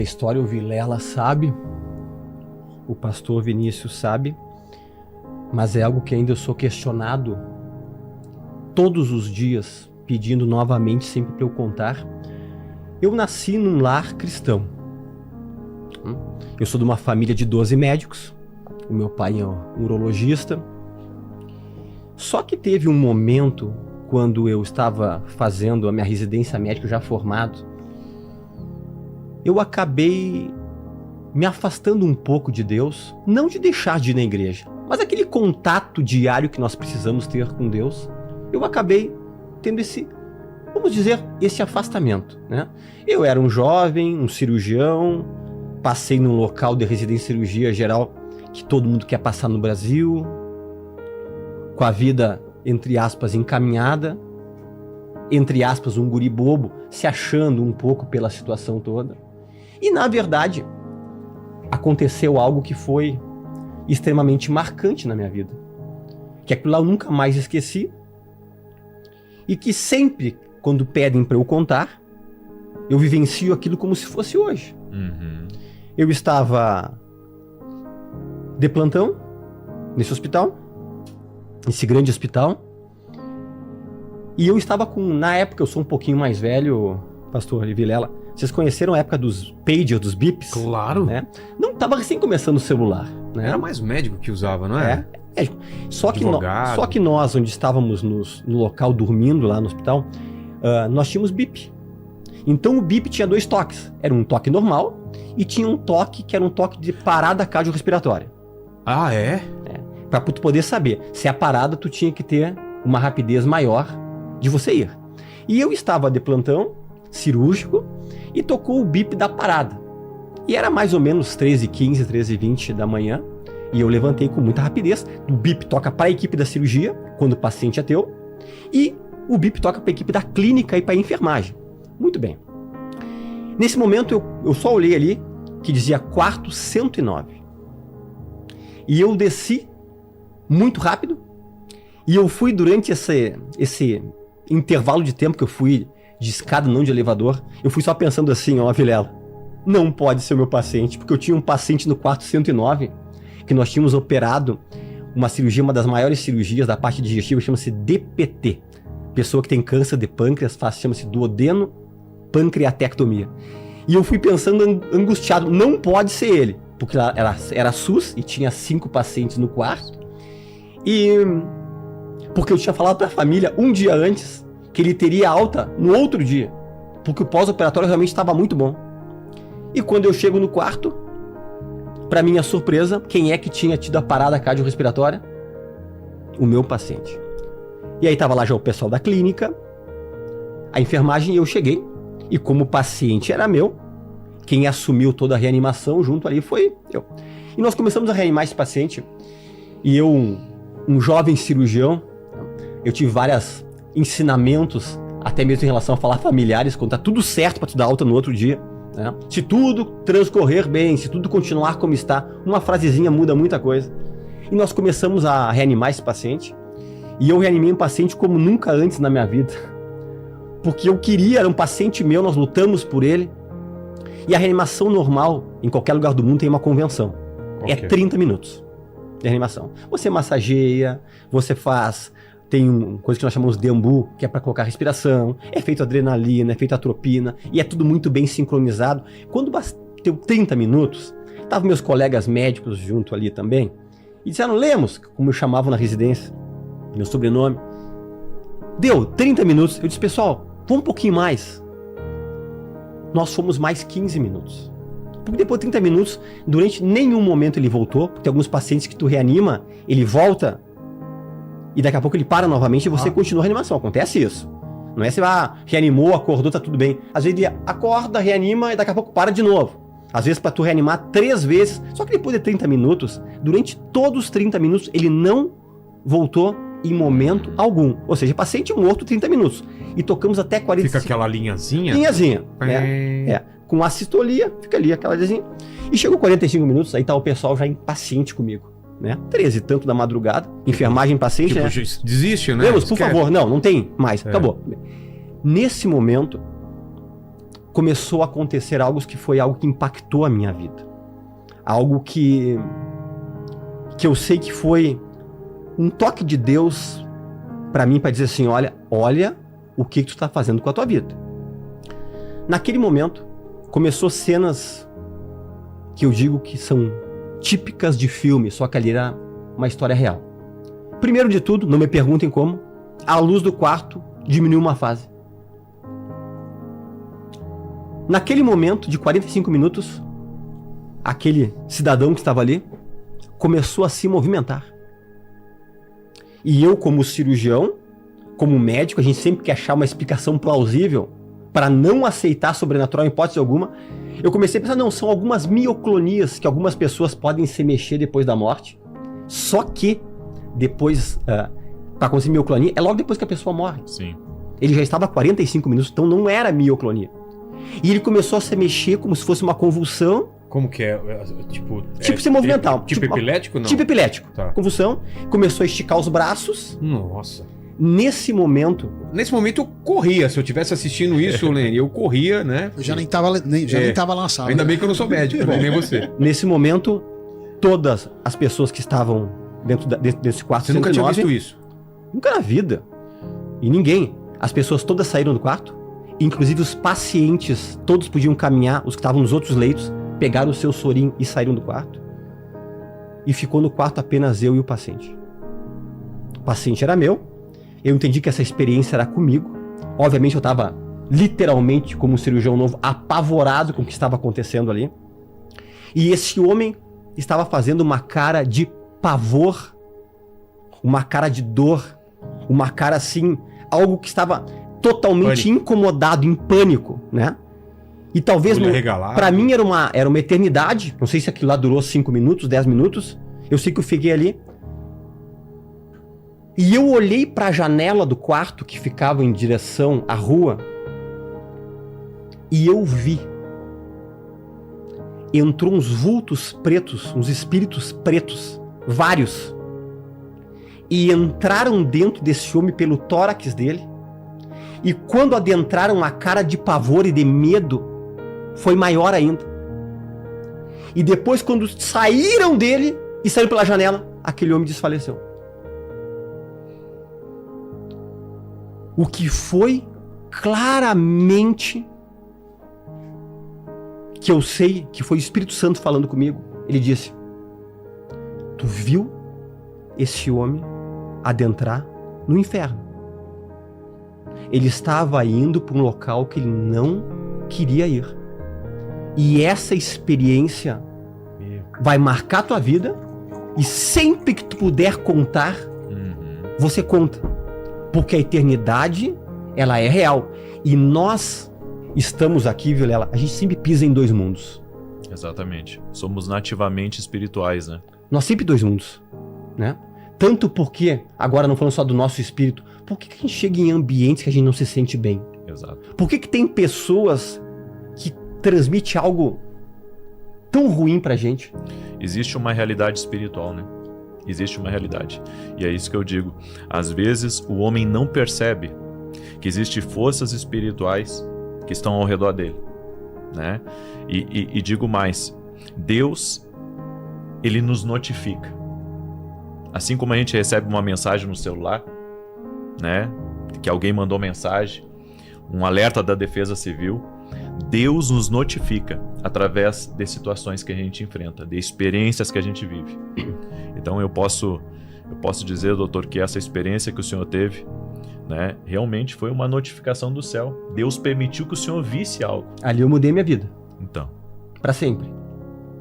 A história o Vilela sabe, o pastor Vinícius sabe, mas é algo que ainda eu sou questionado todos os dias, pedindo novamente sempre para eu contar. Eu nasci num lar cristão. Eu sou de uma família de 12 médicos, o meu pai é um urologista. Só que teve um momento, quando eu estava fazendo a minha residência médica já formado, eu acabei me afastando um pouco de Deus, não de deixar de ir na igreja, mas aquele contato diário que nós precisamos ter com Deus, eu acabei tendo esse, vamos dizer, esse afastamento, né? Eu era um jovem, um cirurgião, passei num local de residência de cirurgia geral que todo mundo quer passar no Brasil, com a vida, entre aspas, encaminhada, entre aspas, um guri bobo, se achando um pouco pela situação toda. E, na verdade, aconteceu algo que foi extremamente marcante na minha vida. Que aquilo lá eu nunca mais esqueci. E que sempre, quando pedem para eu contar, eu vivencio aquilo como se fosse hoje. Eu estava de plantão nesse hospital, esse grande hospital, e eu estava com, na época, eu sou um pouquinho mais velho, pastor Vilela, vocês conheceram a época dos pager, dos bips? Claro. Né? Não, estava recém começando o celular. Né? Era mais médico que usava, não é? Só que nós, onde estávamos no local dormindo lá no hospital, nós tínhamos bip. Então o bip tinha 2 toques. Era um toque normal e tinha um toque que era um toque de parada cardiorrespiratória. Ah, é? Para tu poder saber. Se a parada, tu tinha que ter uma rapidez maior de você ir. E eu estava de plantão, cirúrgico, e tocou o bip da parada. E era mais ou menos 13h15, 13h20 da manhã, e eu levantei com muita rapidez. O bip toca para a equipe da cirurgia, quando o paciente é teu, e o bip toca para a equipe da clínica e para a enfermagem. Muito bem. Nesse momento, eu só olhei ali, que dizia quarto 109. E eu desci muito rápido, e eu fui durante esse intervalo de tempo que eu fui de escada, não de elevador, eu fui só pensando assim, ó, Vilela, não pode ser o meu paciente, porque eu tinha um paciente no quarto 109, que nós tínhamos operado uma cirurgia, uma das maiores cirurgias da parte digestiva, chama-se DPT. Pessoa que tem câncer de pâncreas, chama-se duodeno pancreatectomia. E eu fui pensando angustiado, não pode ser ele, porque era SUS e tinha 5 pacientes no quarto, e porque eu tinha falado para a família um dia antes que ele teria alta no outro dia, porque o pós-operatório realmente estava muito bom. E quando eu chego no quarto, para minha surpresa, quem é que tinha tido a parada cardiorrespiratória? O meu paciente. E aí estava lá já o pessoal da clínica, a enfermagem, e eu cheguei, e como o paciente era meu, quem assumiu toda a reanimação junto ali foi eu. E nós começamos a reanimar esse paciente, e eu, um jovem cirurgião, eu tive vários ensinamentos, até mesmo em relação a falar familiares, quando tá tudo certo para tu dar alta no outro dia, né? Se tudo transcorrer bem, se tudo continuar como está, uma frasezinha muda muita coisa. E nós começamos a reanimar esse paciente, e eu reanimei um paciente como nunca antes na minha vida, porque eu queria, era um paciente meu, nós lutamos por ele, e a reanimação normal, em qualquer lugar do mundo, tem uma convenção. É 30 minutos de reanimação. Você massageia, você faz... Tem uma coisa que nós chamamos de ambu, que é para colocar respiração, é feito adrenalina, é feito atropina, e é tudo muito bem sincronizado. Quando bateu 30 minutos, estavam meus colegas médicos junto ali também, e disseram, Lemos, como eu chamava na residência, meu sobrenome, deu 30 minutos, eu disse, pessoal, vamos um pouquinho mais. Nós fomos mais 15 minutos. Porque depois de 30 minutos, durante nenhum momento ele voltou, porque tem alguns pacientes que tu reanima, ele volta, e daqui a pouco ele para novamente e você continua a reanimação. Acontece isso. Não é se reanimou, acordou, tá tudo bem. Às vezes ele acorda, reanima e daqui a pouco para de novo. Às vezes para tu reanimar 3 vezes. Só que depois de 30 minutos, durante todos os 30 minutos, ele não voltou em momento algum. Ou seja, paciente morto 30 minutos. E tocamos até 45. Fica aquela linhazinha? Linhazinha. Com assistolia, fica ali aquela linhazinha. E chegou 45 minutos, aí tá o pessoal já impaciente comigo. Né? 13 e tanto da madrugada, enfermagem, paciente, tipo, né? Desiste, né? Lemos, por favor, não tem mais, acabou. Nesse momento, começou a acontecer algo que foi algo que impactou a minha vida. Algo que eu sei que foi um toque de Deus para mim, para dizer assim, olha o que tu tá fazendo com a tua vida. Naquele momento, começou cenas que eu digo que são típicas de filme, só que ali era uma história real. Primeiro de tudo, não me perguntem como, a luz do quarto diminuiu uma fase. Naquele momento de 45 minutos, aquele cidadão que estava ali começou a se movimentar. E eu, como cirurgião, como médico, a gente sempre quer achar uma explicação plausível para não aceitar sobrenatural em hipótese alguma. Eu comecei a pensar, não, são algumas mioclonias que algumas pessoas podem se mexer depois da morte. Só que depois, para acontecer mioclonia, é logo depois que a pessoa morre. Sim. Ele já estava há 45 minutos, então não era mioclonia. E ele começou a se mexer como se fosse uma convulsão. Como que é? Tipo se movimentar. Tipo epilético, não? Tipo epilético. Tá. Convulsão. Começou a esticar os braços. Nossa. Nesse momento eu corria. Se eu tivesse assistindo isso, Lene, eu corria, né? Eu já nem tava lá na sala. Ainda bem que eu não sou médico, nem você. Nesse momento, todas as pessoas que estavam dentro desse quarto... Você nunca tinha visto isso? Nunca na vida. E ninguém. As pessoas todas saíram do quarto. Inclusive os pacientes, todos podiam caminhar, os que estavam nos outros leitos, pegaram o seu sorinho e saíram do quarto. E ficou no quarto apenas eu e o paciente. O paciente era meu. Eu entendi que essa experiência era comigo. Obviamente eu estava literalmente, como um cirurgião novo, apavorado com o que estava acontecendo ali. E esse homem estava fazendo uma cara de pavor, uma cara de dor, uma cara assim, algo que estava totalmente incomodado, em pânico, né? E talvez, para mim, era uma eternidade. Não sei se aquilo lá durou 5 minutos, 10 minutos. Eu sei que eu fiquei ali. E eu olhei para a janela do quarto que ficava em direção à rua. E eu vi. Entrou uns vultos pretos, uns espíritos pretos, vários. E entraram dentro desse homem pelo tórax dele. E quando adentraram, a cara de pavor e de medo foi maior ainda. E depois, quando saíram dele e saíram pela janela, aquele homem desfaleceu. O que foi claramente que eu sei que foi o Espírito Santo falando comigo. Ele disse: tu viu esse homem adentrar no inferno. Ele estava indo para um local que ele não queria ir. E essa experiência vai marcar tua vida. E sempre que tu puder contar, você conta. Porque a eternidade, ela é real. E nós estamos aqui, Vilela, a gente sempre pisa em 2 mundos. Exatamente. Somos nativamente espirituais, né? Nós sempre 2 mundos, né? Tanto porque, agora não falando só do nosso espírito, por que a gente chega em ambientes que a gente não se sente bem? Exato. Por que tem pessoas que transmitem algo tão ruim pra gente? Existe uma realidade espiritual, né? Existe uma realidade. E é isso que eu digo. Às vezes o homem não percebe que existem forças espirituais que estão ao redor dele, né? E digo mais, Deus, ele nos notifica. Assim como a gente recebe uma mensagem no celular, né? Que alguém mandou mensagem, um alerta da Defesa Civil, Deus nos notifica através de situações que a gente enfrenta, de experiências que a gente vive. Então eu posso dizer, doutor, que essa experiência que o senhor teve, né, realmente foi uma notificação do céu. Deus permitiu que o senhor visse algo. Ali eu mudei minha vida. Então. Pra sempre.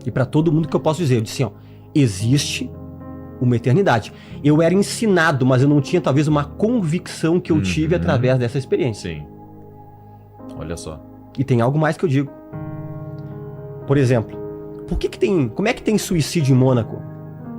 E pra todo mundo que eu posso dizer. Eu disse assim, ó, existe uma eternidade. Eu era ensinado, mas eu não tinha talvez uma convicção que eu tive através dessa experiência. Sim. Olha só. E tem algo mais que eu digo. Por exemplo, como é que tem suicídio em Mônaco?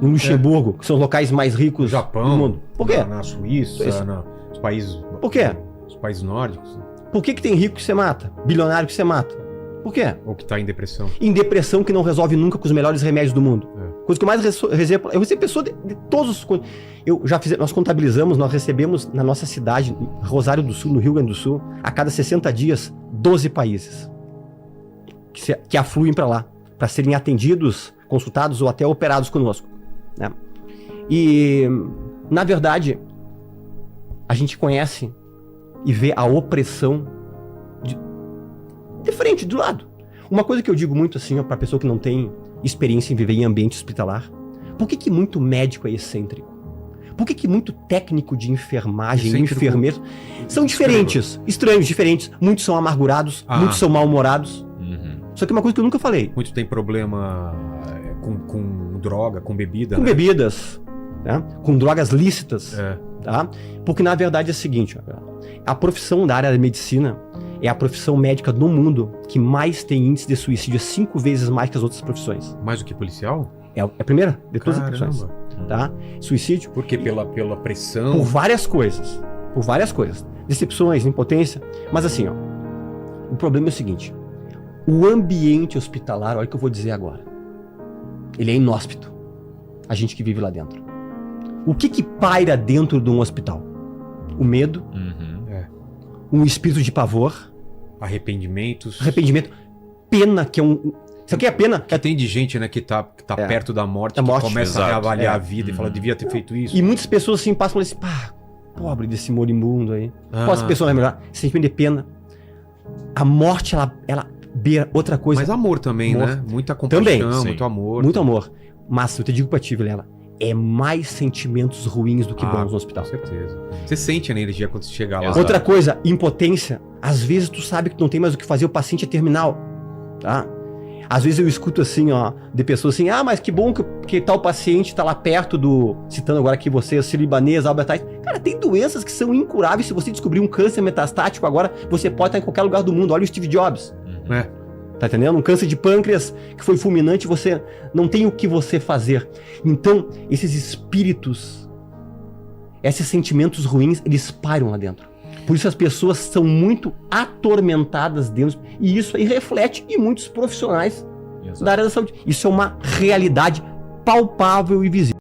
Em Luxemburgo, que são os locais mais ricos no Japão, do mundo? Por quê? Na Suíça, nos países... Por quê? Os países nórdicos. Por que tem rico que você mata? Bilionário que você mata? Por quê? Ou que tá em depressão. Em depressão que não resolve nunca com os melhores remédios do mundo. Coisa que eu mais recebo... Eu recebo pessoas de todos os... Nós contabilizamos, nós recebemos na nossa cidade, Rosário do Sul, no Rio Grande do Sul, a cada 60 dias, 12 países. que afluem para lá, para serem atendidos, consultados ou até operados conosco, né? E, na verdade, a gente conhece e vê a opressão de frente, do lado. Uma coisa que eu digo muito assim, para pessoa que não tem experiência em viver em ambiente hospitalar, por que muito médico é excêntrico? Por que muito técnico de enfermagem, enfermeiro, são diferentes, estranhos, diferentes. Muitos são amargurados, muitos são mal-humorados. Só que uma coisa que eu nunca falei. Muitos têm problema com droga, com bebida. Com né? bebidas, né? Com drogas lícitas. É. Tá? Porque na verdade é o seguinte, a profissão da área da medicina é a profissão médica no mundo que mais tem índice de suicídio, 5 vezes mais que as outras profissões. Mais do que policial? É a primeira de todas as profissões. Tá? Suicídio. Por quê? Pela pressão? Por várias coisas. Por várias coisas. Decepções, impotência. Mas assim, ó, o problema é o seguinte. O ambiente hospitalar, olha o que eu vou dizer agora. Ele é inóspito. A gente que vive lá dentro. O que paira dentro de um hospital? O medo. Um espírito de pavor. Arrependimentos. Arrependimento. Pena, que é um... Sabe o que é pena? Que tem de gente, né, que tá perto da morte, Da morte. que começa Exato. a reavaliar a vida e fala, devia ter feito isso. E muitas pessoas assim passam e falam assim, pá, pobre desse moribundo aí. Qual essa pessoa vai melhorar? Sentimento de pena. A morte, ela beira outra coisa. Mas amor também, Amor. né? Muita compaixão, Também, sim. muito amor. Muito amor. Mas eu te digo pra ti, Vilela, é mais sentimentos ruins do que bons no hospital. Com certeza. Você sente a energia quando você chega lá. Exato. Outra coisa, impotência. Às vezes tu sabe que tu não tem mais o que fazer, o paciente é terminal, tá? Às vezes eu escuto assim, ó, de pessoas assim, mas que bom que tal paciente tá lá perto do, citando agora aqui você, Sírio-Libanês, Albert Einstein. Cara, tem doenças que são incuráveis. Se você descobrir um câncer metastático agora, você pode estar em qualquer lugar do mundo. Olha o Steve Jobs. É. Tá entendendo? Um câncer de pâncreas que foi fulminante, você não tem o que você fazer. Então, esses espíritos, esses sentimentos ruins, eles pairam lá dentro. Por isso as pessoas são muito atormentadas dentro. E isso aí reflete em muitos profissionais Exato. da área da saúde. Isso é uma realidade palpável e visível.